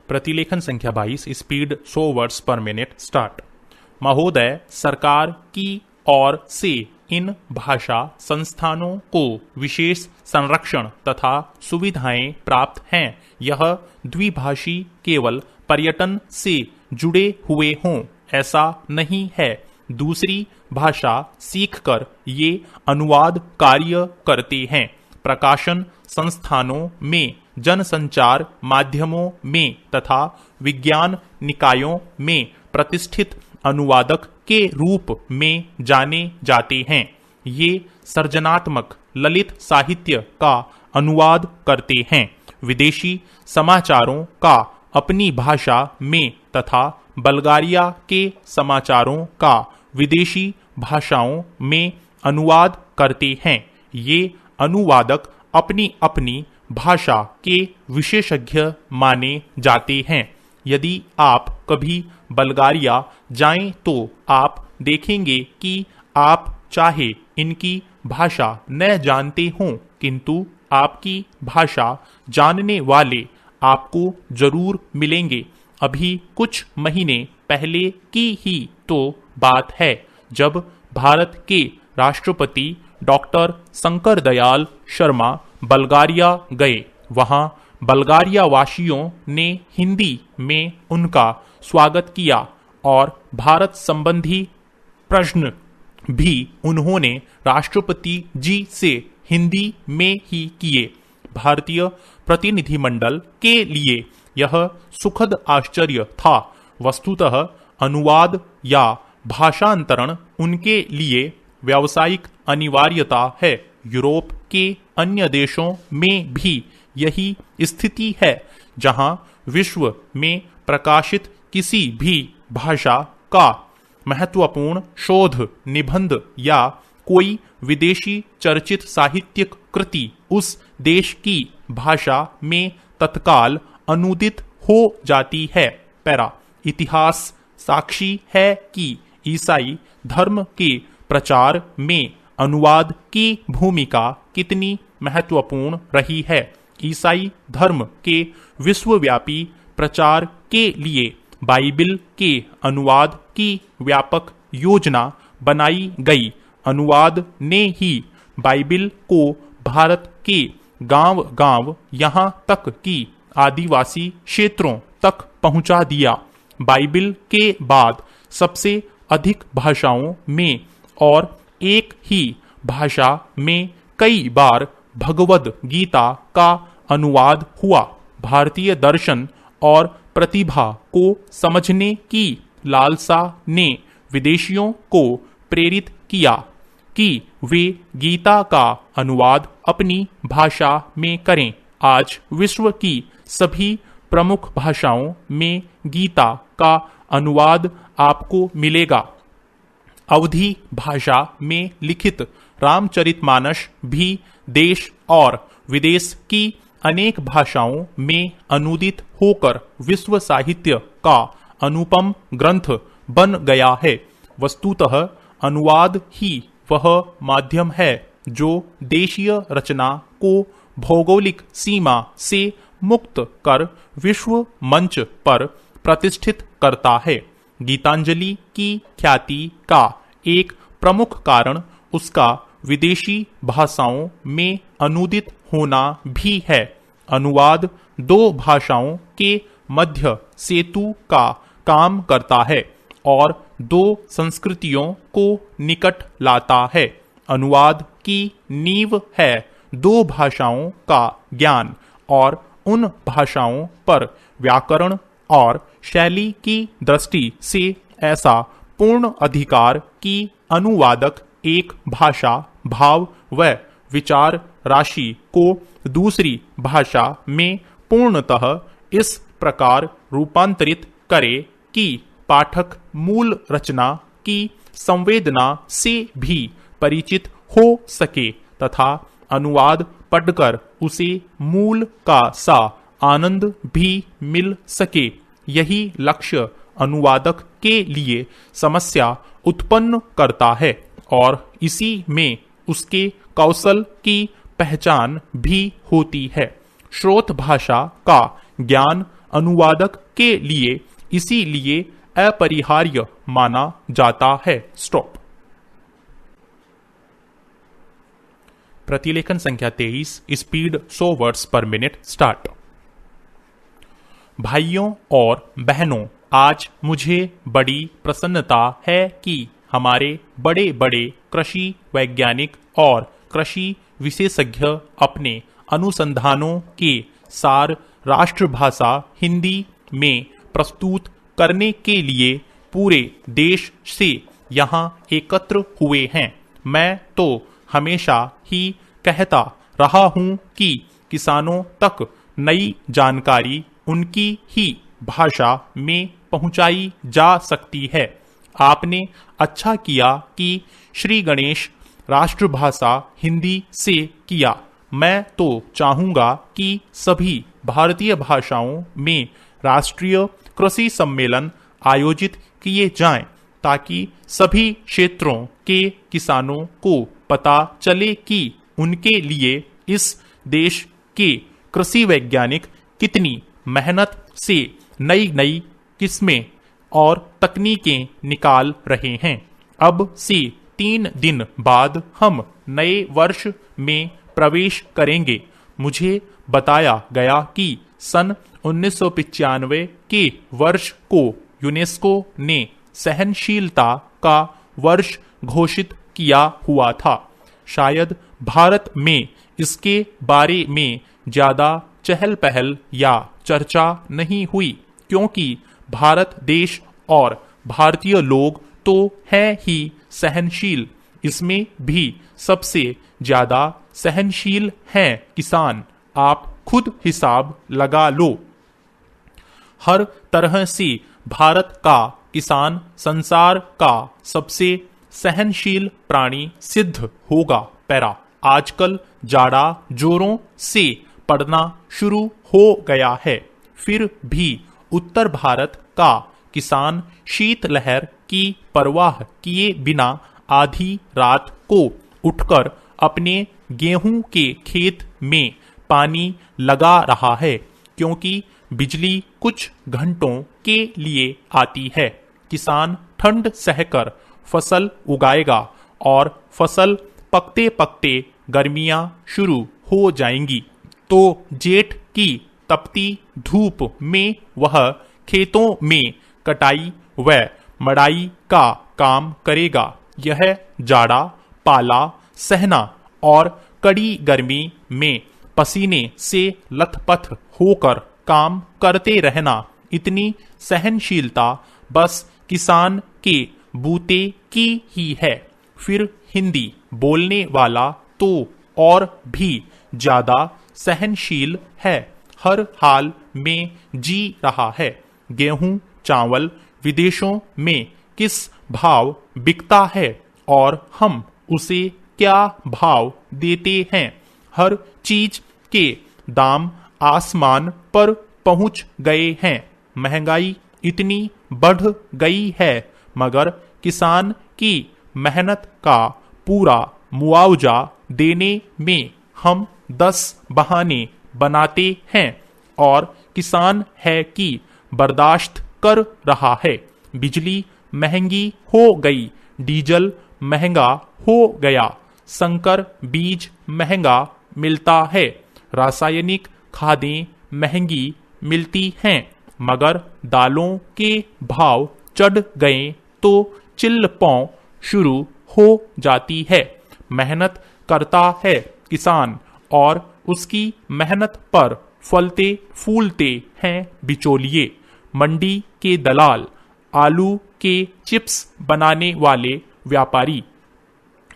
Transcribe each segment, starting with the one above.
प्रतिलेखन संख्या 22, speed 100 words पर मिनट, स्टार्ट। महोदय, सरकार की ओर से इन भाषा संस्थानों को विशेष संरक्षण तथा सुविधाएं प्राप्त हैं। यह द्विभाषी केवल पर्यटन से जुड़े हुए हों ऐसा नहीं है। दूसरी भाषा सीखकर ये अनुवाद कार्य करते हैं। प्रकाशन संस्थानों में, जनसंचार माध्यमों में तथा विज्ञान निकायों में प्रतिष्ठित अनुवादक के रूप में जाने जाते हैं। ये सृजनात्मक ललित साहित्य का अनुवाद करते हैं। विदेशी समाचारों का अपनी भाषा में तथा बल्गारिया के समाचारों का विदेशी भाषाओं में अनुवाद करते हैं। ये अनुवादक अपनी अपनी भाषा के विशेषज्ञ माने जाते हैं। यदि आप कभी बल्गारिया जाएं तो आप देखेंगे कि आप चाहे इनकी भाषा न जानते हों, किंतु आपकी भाषा जानने वाले आपको जरूर मिलेंगे। अभी कुछ महीने पहले की ही तो बात है जब भारत के राष्ट्रपति डॉक्टर शंकर दयाल शर्मा बल्गारिया गए। वहां बल्गारिया वासियों ने हिंदी में उनका स्वागत किया और भारत संबंधी प्रश्न भी उन्होंने राष्ट्रपति जी से हिंदी में ही किए। भारतीय प्रतिनिधिमंडल के लिए यह सुखद आश्चर्य था। वस्तुतः अनुवाद या भाषांतरण उनके लिए व्यावसायिक अनिवार्यता है। यूरोप के अन्य देशों में भी यही स्थिति है। जहां विश्व में प्रकाशित किसी भी भाषा का महत्वपूर्ण शोध निबंध या कोई विदेशी चर्चित साहित्यिक कृति उस देश की भाषा में तत्काल अनुदित हो जाती है। पैरा। इतिहास साक्षी है कि ईसाई धर्म के प्रचार में अनुवाद की भूमिका कितनी महत्वपूर्ण रही है। ईसाई धर्म के विश्वव्यापी प्रचार के लिए बाइबिल के अनुवाद की व्यापक योजना बनाई गई। अनुवाद ने ही बाइबिल को भारत के गांव-गांव यहाँ तक कि आदिवासी क्षेत्रों तक पहुंचा दिया। बाइबिल के बाद सबसे अधिक भाषाओं में और एक ही भाषा में कई बार भगवद गीता का अनुवाद हुआ। भारतीय दर्शन और प्रतिभा को समझने की लालसा ने विदेशियों को प्रेरित किया कि वे गीता का अनुवाद अपनी भाषा में करें। आज विश्व की सभी प्रमुख भाषाओं में गीता का अनुवाद आपको मिलेगा। अवधी भाषा में लिखित रामचरितमानस भी देश और विदेश की अनेक भाषाओं में अनुदित होकर विश्व साहित्य का अनुपम ग्रंथ बन गया है। वस्तुतः अनुवाद ही वह माध्यम है जो देशीय रचना को भौगोलिक सीमा से मुक्त कर विश्व मंच पर प्रतिष्ठित करता है। गीतांजलि की ख्याति का एक प्रमुख कारण उसका विदेशी भाषाओं में अनुदित होना भी है। अनुवाद दो भाषाओं के मध्य सेतु का काम करता है और दो संस्कृतियों को निकट लाता है। अनुवाद की नींव है दो भाषाओं का ज्ञान और उन भाषाओं पर व्याकरण और शैली की दृष्टि से ऐसा पूर्ण अधिकार कि अनुवादक एक भाषा, भाव व विचार राशि को दूसरी भाषा में पूर्णतः इस प्रकार रूपांतरित करे कि पाठक मूल रचना की संवेदना से भी परिचित हो सके तथा अनुवाद पढ़कर उसे मूल का सा आनंद भी मिल सके। यही लक्ष्य अनुवादक के लिए समस्या उत्पन्न करता है और इसी में उसके कौशल की पहचान भी होती है। स्रोत भाषा का ज्ञान अनुवादक के लिए इसीलिए अपरिहार्य माना जाता है। स्टॉप। प्रतिलेखन संख्या 23, स्पीड 100 वर्ड्स पर मिनट स्टार्ट। भाइयों और बहनों, आज मुझे बड़ी प्रसन्नता है कि हमारे बड़े बड़े कृषि वैज्ञानिक और कृषि विशेषज्ञ अपने अनुसंधानों के सार राष्ट्रभाषा हिंदी में प्रस्तुत करने के लिए पूरे देश से यहाँ एकत्र हुए हैं। मैं तो हमेशा ही कहता रहा हूँ कि किसानों तक नई जानकारी उनकी ही भाषा में पहुंचाई जा सकती है। आपने अच्छा किया कि श्री गणेश राष्ट्रभाषा हिंदी से किया। मैं तो चाहूंगा कि सभी भारतीय भाषाओं में राष्ट्रीय कृषि सम्मेलन आयोजित किए जाएं, ताकि सभी क्षेत्रों के किसानों को पता चले कि उनके लिए इस देश के कृषि वैज्ञानिक कितनी मेहनत से नई नई किस्में और तकनीकें निकाल रहे हैं। अब से 3 दिन बाद हम नए वर्ष में प्रवेश करेंगे। मुझे बताया गया कि सन 1995 के वर्ष को यूनेस्को ने सहनशीलता का वर्ष घोषित किया हुआ था। शायद भारत में इसके बारे में ज्यादा चहल पहल या चर्चा नहीं हुई, क्योंकि भारत देश और भारतीय लोग तो हैं ही सहनशील। इसमें भी सबसे ज्यादा सहनशील हैं किसान। आप खुद हिसाब लगा लो। हर तरह से भारत का किसान संसार का सबसे सहनशील प्राणी सिद्ध होगा। पैरा। आजकल जाड़ा जोरों से पड़ना शुरू हो गया है, फिर भी उत्तर भारत का किसान शीतलहर की परवाह किए बिना आधी रात को उठकर अपने गेहूं के खेत में पानी लगा रहा है, क्योंकि बिजली कुछ घंटों के लिए आती है। किसान ठंड सहकर फसल उगाएगा और फसल पकते पकते गर्मियां शुरू हो जाएंगी, तो जेठ की तपती धूप में वह खेतों में कटाई व मड़ाई का काम करेगा। यह जाड़ा, पाला सहना और कड़ी गर्मी में पसीने से लथपथ होकर काम करते रहना, इतनी सहनशीलता बस किसान के बूते की ही है। फिर हिंदी बोलने वाला तो और भी ज्यादा सहनशील है, हर हाल में जी रहा है। गेहूं चावल विदेशों में किस भाव बिकता है और हम उसे क्या भाव देते हैं, हर चीज के दाम आसमान पर पहुंच गए हैं। महंगाई इतनी बढ़ गई है, मगर किसान की मेहनत का पूरा मुआवजा देने में हम 10 बहाने बनाते हैं और किसान है कि बर्दाश्त कर रहा है। बिजली महंगी हो गई, डीजल महंगा हो गया, संकर बीज महंगा मिलता है, रासायनिक खादें महंगी मिलती हैं, मगर दालों के भाव चढ़ गए तो चिल्ल-पौ शुरू हो जाती है। मेहनत करता है किसान और उसकी मेहनत पर फलते फूलते हैं बिचौलिए, मंडी के दलाल, आलू के चिप्स बनाने वाले व्यापारी,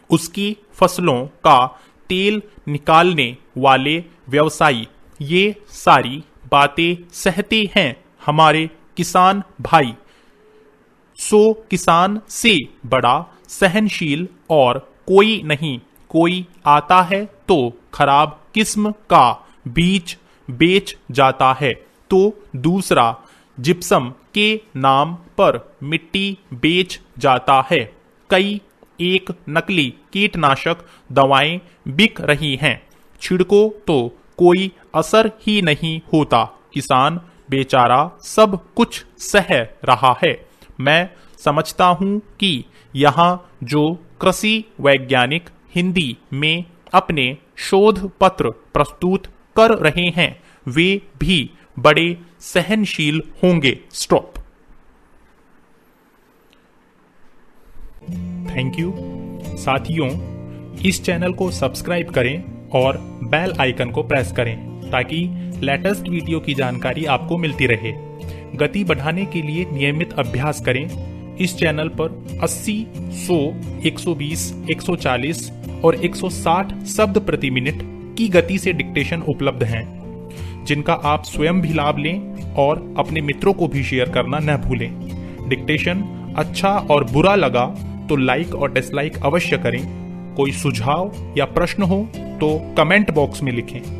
उसकी फसलों का तेल निकालने वाले व्यवसायी। ये सारी बातें सहते हैं हमारे किसान भाई। सो किसान से बड़ा सहनशील और कोई नहीं। कोई आता है तो खराब किस्म का बीज बेच जाता है, तो दूसरा जिप्सम के नाम पर मिट्टी बेच जाता है। कई एक नकली कीटनाशक दवाएं बिक रही हैं, छिड़को तो कोई असर ही नहीं होता। किसान बेचारा सब कुछ सह रहा है। मैं समझता हूं कि यहाँ जो कृषि वैज्ञानिक हिंदी में अपने शोध पत्र प्रस्तुत कर रहे हैं वे भी बड़े सहनशील होंगे। स्टॉप। Thank you. साथियों, इस चैनल को सब्सक्राइब करें और बेल आइकन को प्रेस करें ताकि लेटेस्ट वीडियो की जानकारी आपको मिलती रहे। गति बढ़ाने के लिए नियमित अभ्यास करें। इस चैनल पर 80, 100, 120, 140 और 160 शब्द प्रति मिनट की गति से डिक्टेशन उपलब्ध हैं, जिनका आप स्वयं भी लाभ लें और अपने मित्रों को भी शेयर करना न भूलें। डिक्टेशन अच्छा और बुरा लगा तो लाइक और डिसलाइक अवश्य करें। कोई सुझाव या प्रश्न हो तो कमेंट बॉक्स में लिखें।